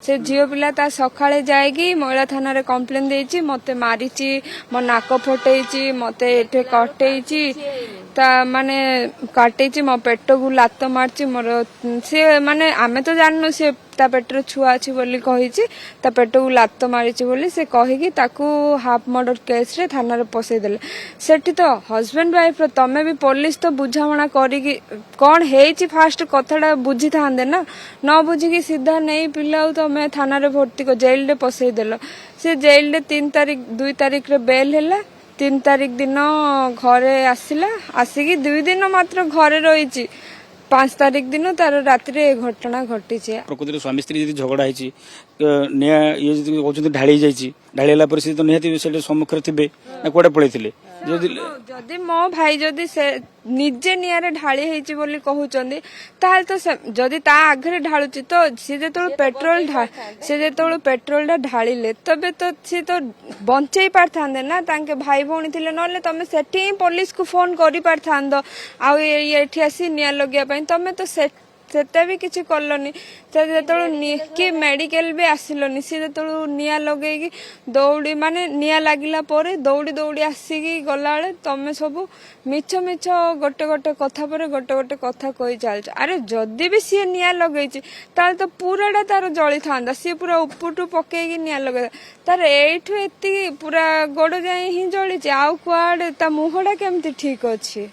से झील पिला ता सकाळे जाएगी महिला थाना रे कंप्लेन देइची मते मारिची मो नाक फटेइची मते एठे कटेइची ता माने काटेइची मो पेट को लात मारची मोर से माने आमे तो जाननु से ता पेटर छुआ अछि बोली कहिची ता पेट को लात मारिची बोली से कहिकी ताकू हाफ मर्डर केस रे थाना रे पसई देले सेठी तो हस्बैंड वाइफ रो तमे भी पुलिस तो बुझावणा करिकी कोन हेची फास्ट कथाडा बुझी थांदे ना न बुझी की सीधा नहीं पिला तो मैं थाना रे भर्ती को जेल रे पसई देलो से जेल रे 3 तारीख 2 तारीख रे बेल हैला 3 तारीख दिन घरे आसिला आसिकी 2 दिन मात्र घरे रहिची 5 तारीख दिन तार राति रे घटना घटी प्रकृति स्वामी स्त्री यदि झगड़ा है निया ये कहते ढाई जाइए ढाईला पर तो निहती से सम्मुखें थे कड़े पड़े जदि मो भाई जदि से निजे नियारे ढाली हेची बोली कहउचंदी ताल तो जदि ता आगरे ढालुची तो से जेतोल पेट्रोल ढालिले तबे तो से तो बंचई पारथांदे ना तांके भाई भौणी थिले नले तमे सेठी पुलिस को फोन करि पारथांदो आ एठी आसी निया लगिया पई तमे तो सेटा भी किसी कलनी कि मेडिकल भी आसिलनी सी जो निया लगे दौड़ी माने निया लगिला पर दौड़ी दौड़ी आसिकी गला तमे सब मिछ मिछ गोटे गोटे कथा पर गोटे गोटे कथा कही चल अरे जदि भी सी निया लगे तो पूराटा तार जली था सी पूरा उपटू पकईकी निया लगे तार एठू एति पूरा गोड़ जाए ही जली आउ कुआडे ता मुहटा केमती ठीक अच्छी।